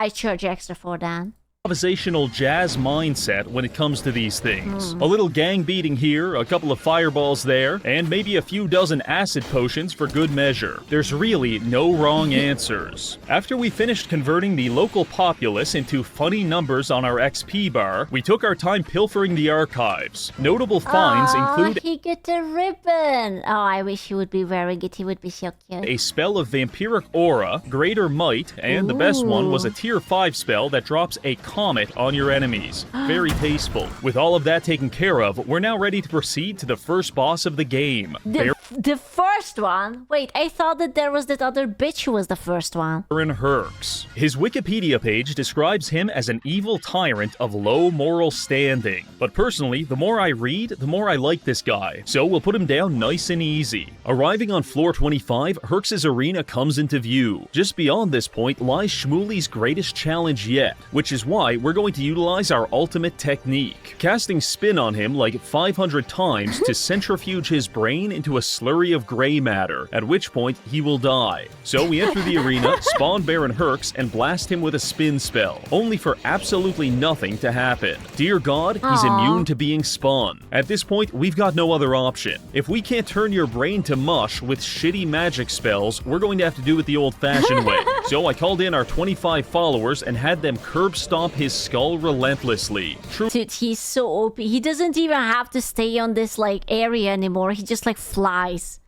I charge extra for that. improvisational jazz mindset when it comes to these things. A little gang beating here, a couple of fireballs there, and maybe a few dozen acid potions for good measure. There's really no wrong answers. After we finished converting the local populace into funny numbers on our XP bar, we took our time pilfering the archives. Notable finds include he got a ribbon. Oh, I wish he would be wearing it. He would be so cute. a spell of Vampiric Aura, Greater Might, and the best one was a tier 5 spell that drops a comet on your enemies. Very tasteful. With all of that taken care of, we're now ready to proceed to the first boss of the game. The first one? Wait, I thought that there was that other bitch who was the first one. Baron Herx. His Wikipedia page describes him as an evil tyrant of low moral standing. But personally, the more I read, the more I like this guy. So we'll put him down nice and easy. Arriving on floor 25, Herx's arena comes into view. Just beyond this point lies Shmuley's greatest challenge yet, which is why we're going to utilize our ultimate technique. Casting spin on him like 500 times to centrifuge his brain into a slurry of gray matter, at which point he will die. So we enter the arena, spawn Baron Herx, and blast him with a spin spell, only for absolutely nothing to happen. Dear God, he's immune to being spun. At this point, we've got no other option. If we can't turn your brain to mush with shitty magic spells, we're going to have to do it the old-fashioned way. So I called in our 25 followers and had them curb stomp his skull relentlessly. Dude, he's so OP. He doesn't even have to stay on this, like, area anymore. He just, like, flies.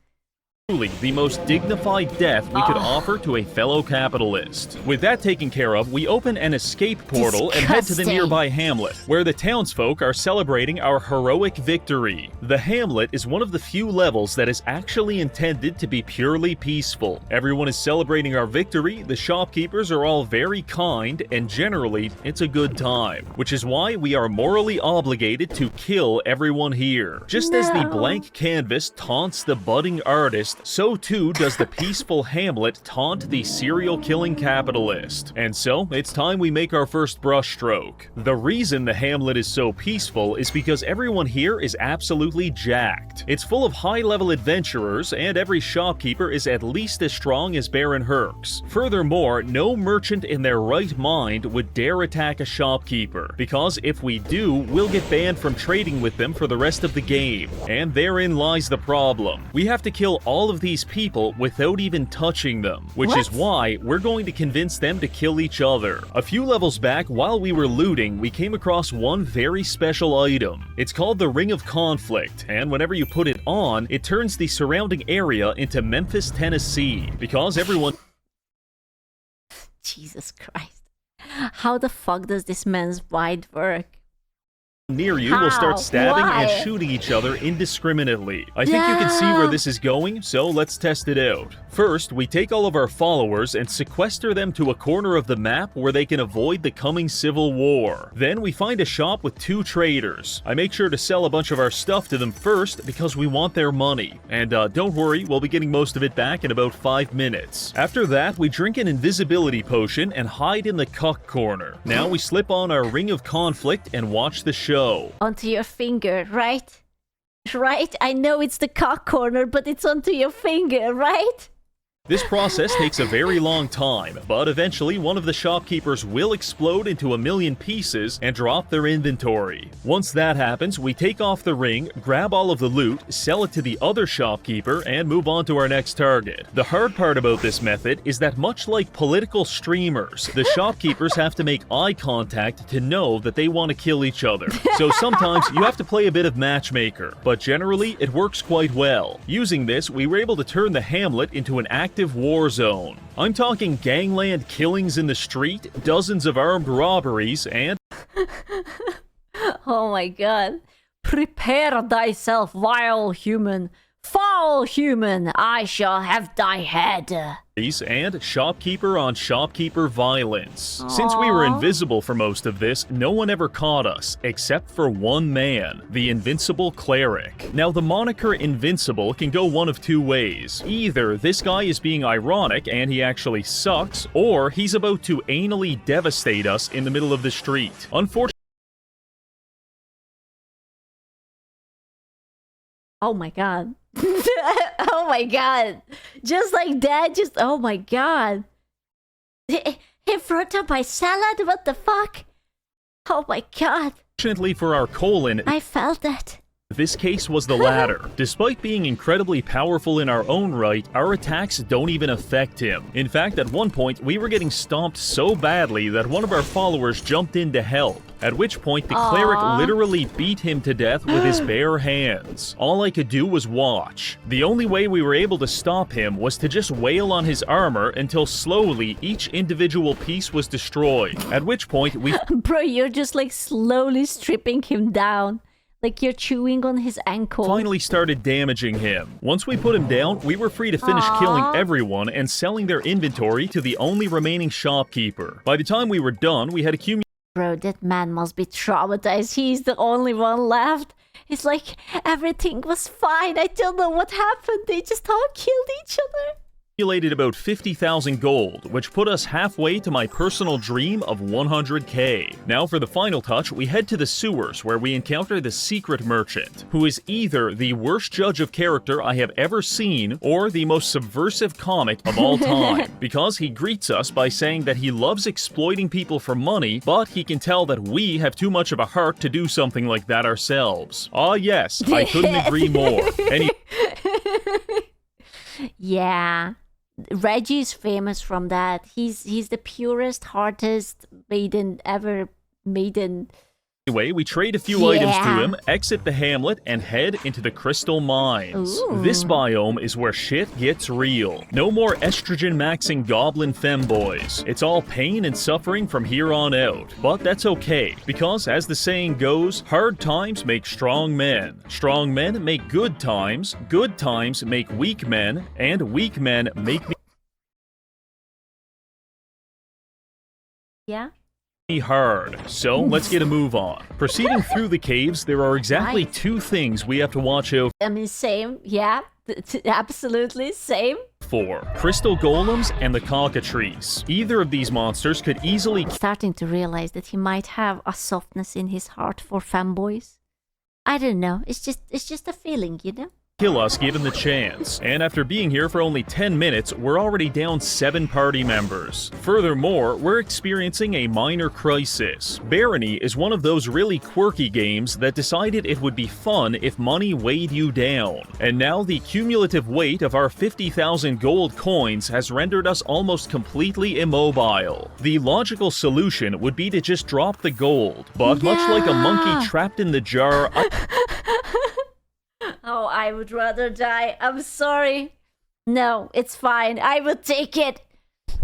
Truly the most dignified death we could offer to a fellow capitalist. With that taken care of, we open an escape portal and head to the nearby Hamlet, where the townsfolk are celebrating our heroic victory. The Hamlet is one of the few levels that is actually intended to be purely peaceful. Everyone is celebrating our victory, the shopkeepers are all very kind, and generally, it's a good time. Which is why we are morally obligated to kill everyone here. Just as the blank canvas taunts the budding artist, so too does the peaceful Hamlet taunt the serial-killing capitalist. And so, it's time we make our first brushstroke. The reason the Hamlet is so peaceful is because everyone here is absolutely jacked. It's full of high-level adventurers, and every shopkeeper is at least as strong as Baron Herx. Furthermore, no merchant in their right mind would dare attack a shopkeeper, because if we do, we'll get banned from trading with them for the rest of the game. And therein lies the problem. We have to kill all of these people without even touching them, which is why we're going to convince them to kill each other. A few levels back, while we were looting, we came across one very special item. It's called the Ring of Conflict, and whenever you put it on, it turns the surrounding area into Memphis, Tennessee, because everyone... Jesus Christ. How the fuck does this man's mind work? Near you will start stabbing and shooting each other indiscriminately. I think you can see where this is going, so let's test it out. First, we take all of our followers and sequester them to a corner of the map where they can avoid the coming civil war. Then we find a shop with 2 traders. I make sure to sell a bunch of our stuff to them first because we want their money. And don't worry, we'll be getting most of it back in about 5 minutes. After that, we drink an invisibility potion and hide in the cuck corner. Now we slip on our Ring of Conflict and watch the show. Onto your finger, right? Right? I know it's the cock corner, but it's onto your finger, right? This process takes a very long time, but eventually one of the shopkeepers will explode into a million pieces and drop their inventory. Once that happens, we take off the ring, grab all of the loot, sell it to the other shopkeeper, and move on to our next target. The hard part about this method is that much like political streamers, the shopkeepers have to make eye contact to know that they want to kill each other. So sometimes you have to play a bit of matchmaker, but generally it works quite well. Using this, we were able to turn the Hamlet into an active war zone. I'm talking gangland killings in the street, dozens of armed robberies, and... Oh my god. Prepare thyself, vile human. Foul human, I shall have thy head. And shopkeeper on shopkeeper violence. Since we were invisible for most of this, no one ever caught us, except for one man, the Invincible Cleric. Now, the moniker Invincible can go one of 2 ways. Either this guy is being ironic and he actually sucks, or he's about to anally devastate us in the middle of the street. Unfortunately, oh my god. Oh my god. Just like that, just oh my god. In front of my salad, what the fuck? Oh my god. Fortunately for our colon, I felt that. This case was the latter. Despite being incredibly powerful in our own right, our attacks don't even affect him. In fact, at one point, we were getting stomped so badly that one of our followers jumped in to help. At which point, the cleric literally beat him to death with his bare hands. All I could do was watch. The only way we were able to stop him was to just wail on his armor until slowly each individual piece was destroyed. At which point, we... Bro, you're just like slowly stripping him down. Like you're chewing on his ankle. Finally started damaging him. Once we put him down, we were free to finish killing everyone and selling their inventory to the only remaining shopkeeper. By the time we were done, we had accumulated... Bro, that man must be traumatized. He's the only one left. It's like everything was fine. I don't know what happened. They just all killed each other. accumulated about 50,000 gold, which put us halfway to my personal dream of 100k. Now for the final touch, we head to the sewers where we encounter the secret merchant, who is either the worst judge of character I have ever seen or the most subversive comic of all time, because he greets us by saying that he loves exploiting people for money, but he can tell that we have too much of a heart to do something like that ourselves. Ah yes, I couldn't agree more. Yeah. Reggie's famous from that. He's the purest, hardest maiden ever maiden. Anyway, we trade a few items to him, exit the Hamlet, and head into the Crystal Mines. Ooh. This biome is where shit gets real. No more estrogen-maxing goblin femboys. It's all pain and suffering from here on out. But that's okay, because as the saying goes, hard times make strong men. Strong men make good times make weak men, and weak men make me hard. So let's get a move on. Proceeding through the caves, there are exactly two things we have to watch out I mean, same. Yeah. Absolutely same. for. Crystal golems and the cockatrice. Either of these monsters could easily Starting to realize that he might have a softness in his heart for femboys. I don't know. It's just a feeling, you know? kill us given the chance. And after being here for only 10 minutes, we're already down 7 party members. Furthermore, we're experiencing a minor crisis. Barony is one of those really quirky games that decided it would be fun if money weighed you down. And now the cumulative weight of our 50,000 gold coins has rendered us almost completely immobile. The logical solution would be to just drop the gold, but much like a monkey trapped in the jar, Oh, I would rather die. I'm sorry. No, it's fine. I will take it.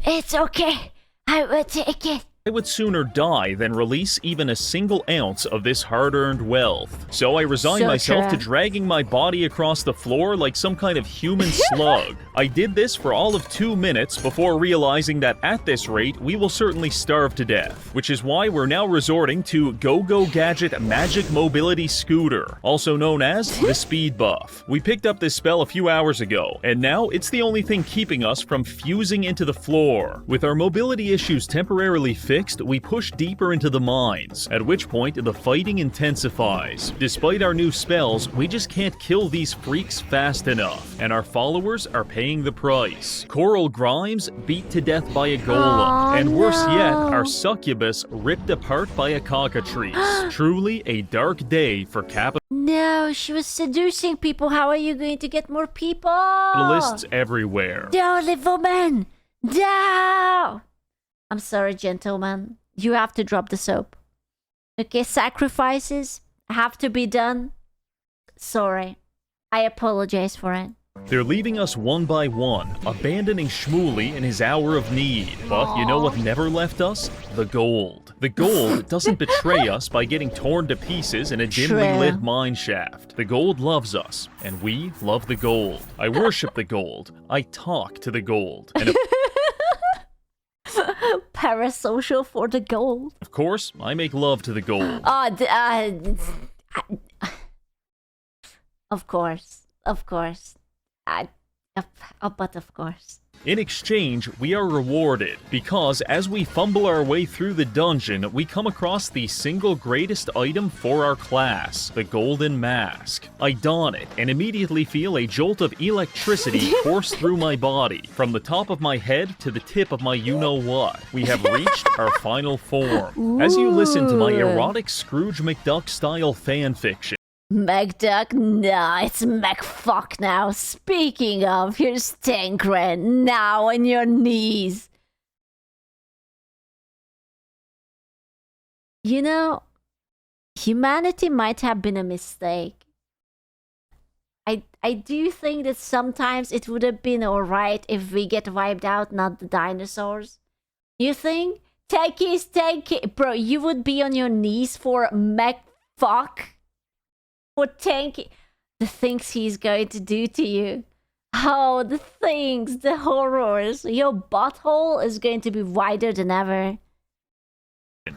It's okay. I will take it. I would sooner die than release even a single ounce of this hard-earned wealth. So I resign myself to dragging my body across the floor like some kind of human slug. I did this for all of 2 minutes before realizing that at this rate, we will certainly starve to death, which is why we're now resorting to Go-Go Gadget Magic Mobility Scooter, also known as the Speed Buff. We picked up this spell a few hours ago, and now it's the only thing keeping us from fusing into the floor. With our mobility issues temporarily fixed, we push deeper into the mines, at which point the fighting intensifies. Despite our new spells, we just can't kill these freaks fast enough, and our followers are paying the price. Coral Grimes beat to death by a golem, and worse yet, our succubus ripped apart by a cockatrice. Truly a dark day for No, she was seducing people. How are you going to get more people? capitalists everywhere. No, the woman! No! I'm sorry, gentlemen. You have to drop the soap. Okay, sacrifices have to be done. Sorry. I apologize for it. They're leaving us one by one, abandoning Shmooly in his hour of need. But you know what never left us? The gold. The gold doesn't betray us by getting torn to pieces in a dimly lit mine shaft. The gold loves us, and we love the gold. I worship the gold. I talk to the gold. And Parasocial for the gold. of course, I make love to the gold. Of course. Of course. But of course. In exchange, we are rewarded, because as we fumble our way through the dungeon, we come across the single greatest item for our class, the Golden Mask. I don it, and immediately feel a jolt of electricity course through my body, from the top of my head to the tip of my you-know-what. We have reached our final form. As you listen to my erotic Scrooge McDuck-style fanfiction, McDuck? No, it's McFuck now. Speaking of, here's Tancred, now on your knees. You know, humanity might have been a mistake. I do think that sometimes it would have been alright if we get wiped out, not the dinosaurs. You think? Take it. Bro, you would be on your knees for McFuck? For Tanky, the things he's going to do to you. Oh, the things, the horrors. Your butthole is going to be wider than ever.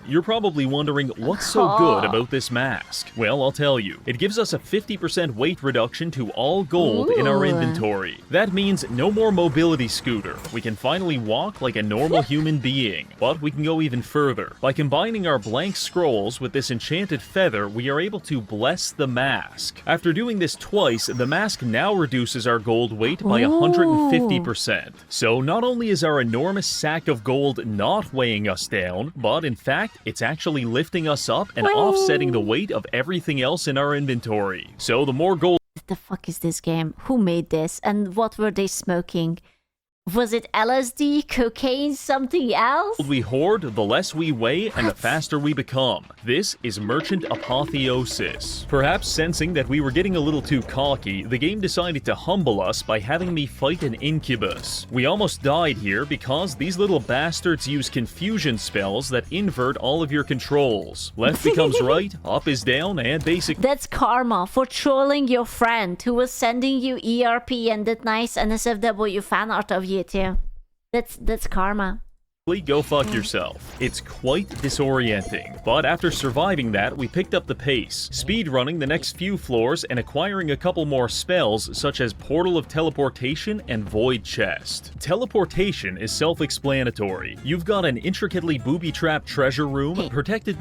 You're probably wondering what's so good about this mask. Well, I'll tell you. It gives us a 50% weight reduction to all gold in our inventory. That means no more mobility scooter. We can finally walk like a normal human being. But we can go even further. By combining our blank scrolls with this enchanted feather, we are able to bless the mask. After doing this twice, the mask now reduces our gold weight by 150%. So not only is our enormous sack of gold not weighing us down, but in fact, it's actually lifting us up and offsetting the weight of everything else in our inventory. So the more gold... What the fuck is this game? Who made this? And what were they smoking? Was it LSD, cocaine, something else? we hoard, the less we weigh and the faster we become. This is Merchant Apotheosis. Perhaps sensing that we were getting a little too cocky, the game decided to humble us by having me fight an incubus. We almost died here because these little bastards use confusion spells that invert all of your controls. Left becomes right, up is down, and basic... That's karma for trolling your friend who was sending you ERP and that nice NSFW fan art of you too. That's karma. Go fuck yourself. It's quite disorienting, but after surviving that, we picked up the pace, speedrunning the next few floors and acquiring a couple more spells such as Portal of Teleportation and Void Chest. Teleportation is self-explanatory. You've got an intricately booby-trapped treasure room protected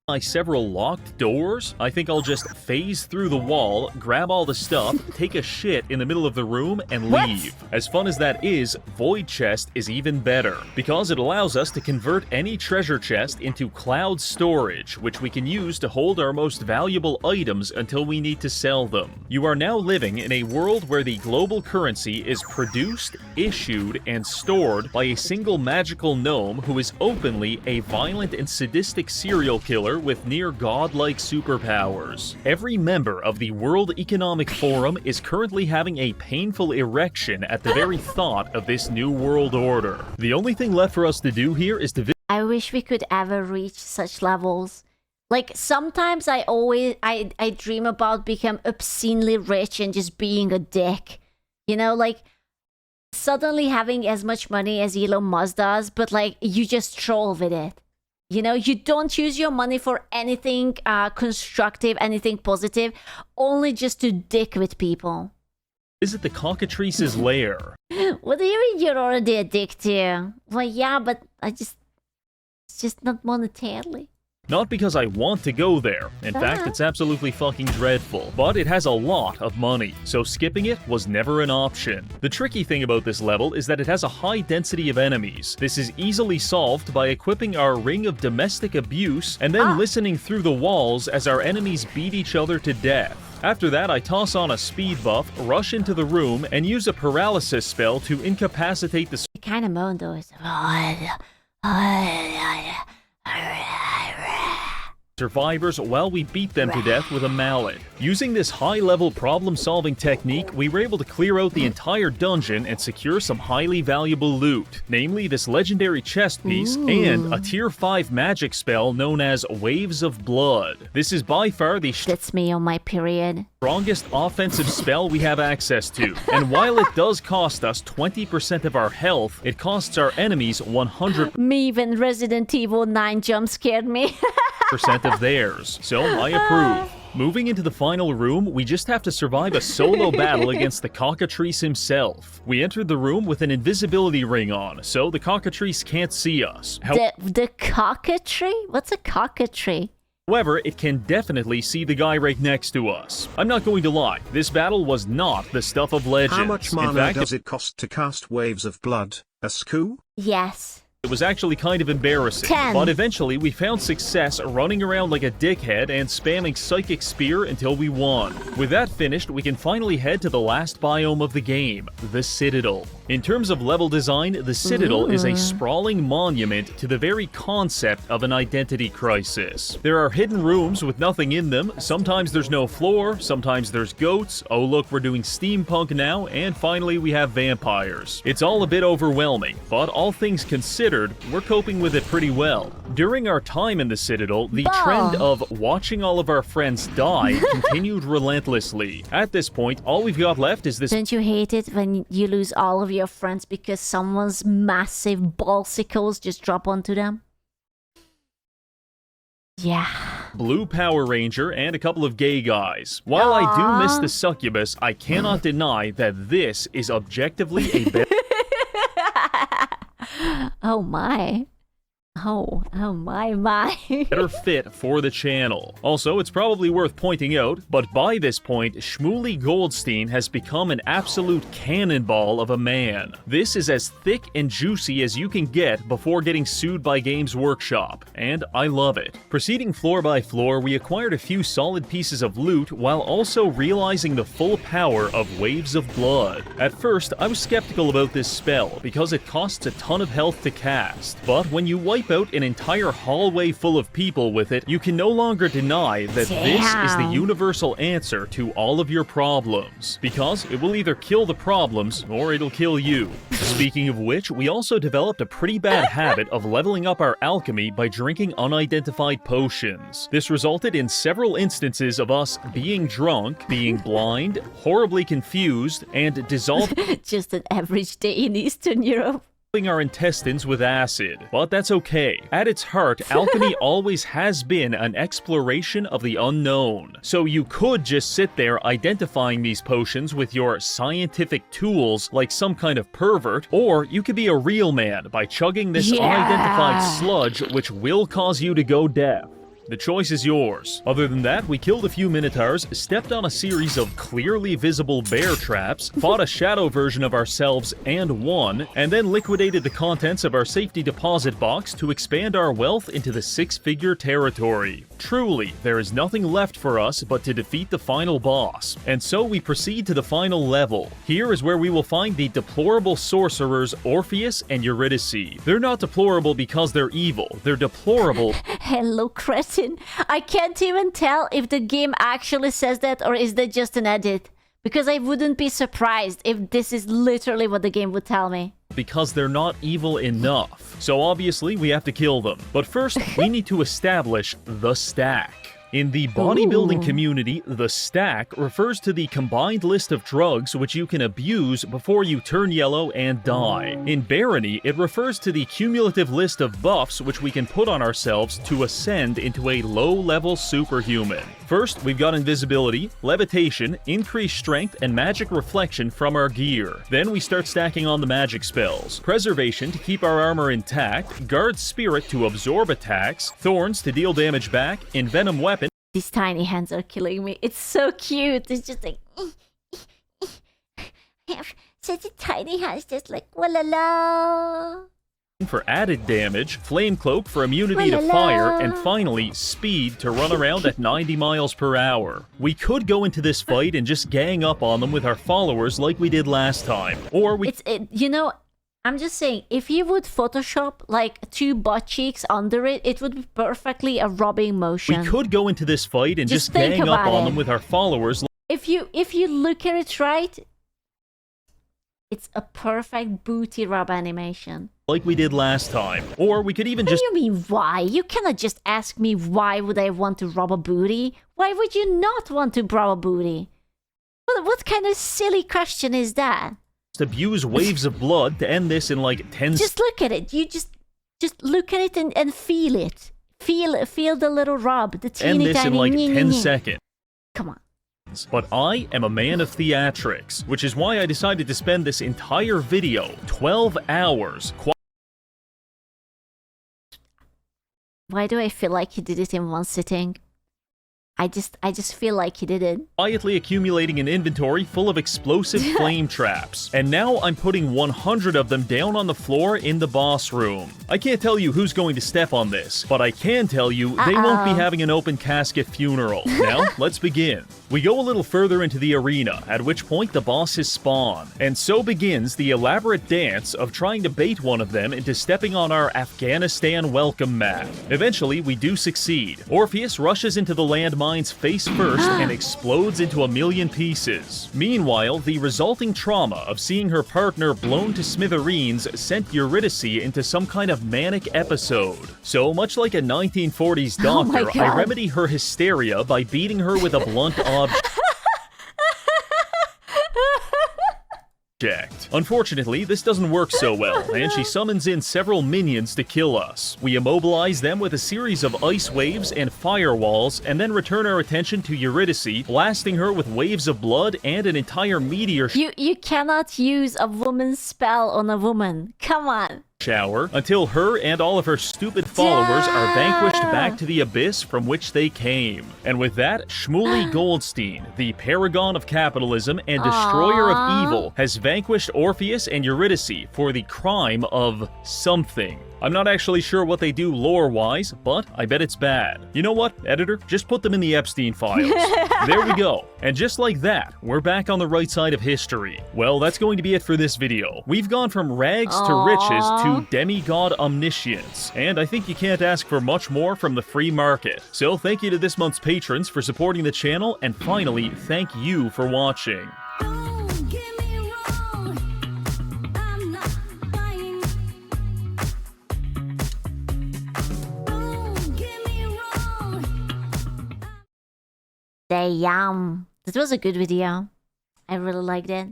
by several locked doors. I think I'll just phase through the wall, grab all the stuff, take a shit in the middle of the room, and leave. As fun as that is, Void Chest is even better, because it allows us to convert any treasure chest into cloud storage, which we can use to hold our most valuable items until we need to sell them. You are now living in a world where the global currency is produced, issued, and stored by a single magical gnome who is openly a violent and sadistic serial killer with near godlike superpowers. Every member of the World Economic Forum is currently having a painful erection at the very thought of this new world order. The only thing left for us to do here is to I wish we could ever reach such levels. Like, sometimes I dream about becoming obscenely rich and just being a dick. You know, like, suddenly having as much money as Elon Musk does, but like, you just troll with it. You know, you don't use your money for anything constructive, anything positive, only just to dick with people. visit the cockatrice's lair. What do you mean you're already addicted? Well, yeah, but it's just not monetarily. Not because I want to go there. In fact, it's absolutely fucking dreadful. But it has a lot of money, so skipping it was never an option. The tricky thing about this level is that it has a high density of enemies. This is easily solved by equipping our Ring of Domestic Abuse and then listening through the walls as our enemies beat each other to death. After that, I toss on a speed buff, rush into the room, and use a paralysis spell to incapacitate the Kind of moan though. survivors while we beat them to death with a mallet. Using this high-level problem-solving technique, we were able to clear out the entire dungeon and secure some highly valuable loot, namely this legendary chest piece and a tier 5 magic spell known as Waves of Blood. This is by far the That's me on my period. strongest offensive spell we have access to, and while it does cost us 20% of our health, it costs our enemies 100% Me when Resident Evil 9 jump scared me. of theirs, so I approve. Moving into the final room, we just have to survive a solo battle against the cockatrice himself. We entered the room with an invisibility ring on, so the cockatrice can't see us. The cockatree? What's a cockatree? However, it can definitely see the guy right next to us. I'm not going to lie, this battle was not the stuff of legends. How much mana does it cost to cast Waves of Blood? A SKU? Yes. It was actually kind of embarrassing, 10. but eventually we found success running around like a dickhead and spamming Psychic Spear until we won. With that finished, we can finally head to the last biome of the game, the Citadel. In terms of level design, the Citadel is a sprawling monument to the very concept of an identity crisis. There are hidden rooms with nothing in them, sometimes there's no floor, sometimes there's goats, oh look, we're doing steampunk now, and finally we have vampires. It's all a bit overwhelming, but all things considered, we're coping with it pretty well. During our time in the Citadel, the trend of watching all of our friends die continued relentlessly. At this point, all we've got left is this— Don't you hate it when you lose all of your friends because someone's massive ballsicles just drop onto them? Yeah. Blue Power Ranger, and a couple of gay guys. While I do miss the succubus, I cannot deny that this is objectively a better Oh my. Oh my. better fit for the channel. Also, it's probably worth pointing out, but by this point, Shmuley Goldstein has become an absolute cannonball of a man. This is as thick and juicy as you can get before getting sued by Games Workshop, and I love it. Proceeding floor by floor, we acquired a few solid pieces of loot while also realizing the full power of Waves of Blood. At first, I was skeptical about this spell because it costs a ton of health to cast, but when you wipe out an entire hallway full of people with it, you can no longer deny that this is the universal answer to all of your problems, because it will either kill the problems or it'll kill you. Speaking of which, we also developed a pretty bad habit of leveling up our alchemy by drinking unidentified potions. This resulted in several instances of us being drunk, being blind, horribly confused, and dissolving Just an average day in Eastern Europe. our intestines with acid. But that's okay. At its heart, alchemy always has been an exploration of the unknown. So you could just sit there identifying these potions with your scientific tools like some kind of pervert, or you could be a real man by chugging this unidentified sludge which will cause you to go deaf. The choice is yours. Other than that, we killed a few minotaurs, stepped on a series of clearly visible bear traps, fought a shadow version of ourselves and won, and then liquidated the contents of our safety deposit box to expand our wealth into the six-figure territory. Truly, there is nothing left for us but to defeat the final boss, and so we proceed to the final level. Here is where we will find the deplorable sorcerers Orpheus and Eurydice. They're not deplorable because they're evil, they're deplorable. Hello, Cretin. I can't even tell if the game actually says that or is that just an edit. Because I wouldn't be surprised if this is literally what the game would tell me. Because they're not evil enough. So obviously we have to kill them. But first, we need to establish the stack. In the bodybuilding community, the stack refers to the combined list of drugs which you can abuse before you turn yellow and die. In Barony, it refers to the cumulative list of buffs which we can put on ourselves to ascend into a low-level superhuman. First, we've got invisibility, levitation, increased strength, and magic reflection from our gear. Then we start stacking on the magic spells. Preservation to keep our armor intact, guard spirit to absorb attacks, thorns to deal damage back, envenom weapon. These tiny hands are killing me. It's so cute. It's just like... such a tiny hands, just like... Walala. For added damage, Flame Cloak for immunity to fire, and finally, Speed to run around at 90 miles per hour. We could go into this fight and just gang up on them with our followers like we did last time, or we... You know, I'm just saying, if you would Photoshop like two butt cheeks under it, it would be perfectly a rubbing motion. We could go into this fight and just gang up on them with our followers. If you look at it right, it's a perfect booty rub animation. Like we did last time. Or we could even just... What do you mean, why? You cannot just ask me why would I want to rub a booty? Why would you not want to rub a booty? What kind of silly question is that? Abuse Waves of Blood to end this in like 10 Just look at it. You just look at it and feel it. Feel the little rub, the teeny end this tiny... in like 10 seconds. Come on. But I am a man of theatrics, which is why I decided to spend this entire video, 12 hours, Why do I feel like he did it in one sitting? I just feel like he did it. Quietly accumulating an inventory full of explosive flame traps. And now I'm putting 100 of them down on the floor in the boss room. I can't tell you who's going to step on this, but I can tell you they won't be having an open casket funeral. Now, let's begin. We go a little further into the arena, at which point the bosses spawn. And so begins the elaborate dance of trying to bait one of them into stepping on our Afghanistan welcome mat. Eventually, we do succeed. Orpheus rushes into the landmine face first and explodes into a million pieces. Meanwhile, the resulting trauma of seeing her partner blown to smithereens sent Eurydice into some kind of manic episode. So, much like a 1940s doctor, I remedy her hysteria by beating her with a blunt object project. Unfortunately, this doesn't work so well, and she summons in several minions to kill us. We immobilize them with a series of ice waves and firewalls, and then return our attention to Eurydice, blasting her with waves of blood and an entire meteor You cannot use a woman's spell on a woman. Come on. shower until her and all of her stupid followers are vanquished back to the abyss from which they came. And with that, Shmuley Goldstein, the paragon of capitalism and destroyer of evil, has vanquished Orpheus and Eurydice for the crime of something. I'm not actually sure what they do lore-wise, but I bet it's bad. You know what, editor? Just put them in the Epstein files. There we go. And just like that, we're back on the right side of history. Well, that's going to be it for this video. We've gone from rags to riches to demigod omniscience, and I think you can't ask for much more from the free market. So thank you to this month's patrons for supporting the channel, and finally, thank you for watching. Don't get me wrong, I'm not buying. Don't get me wrong. Damn. This was a good video. I really liked it.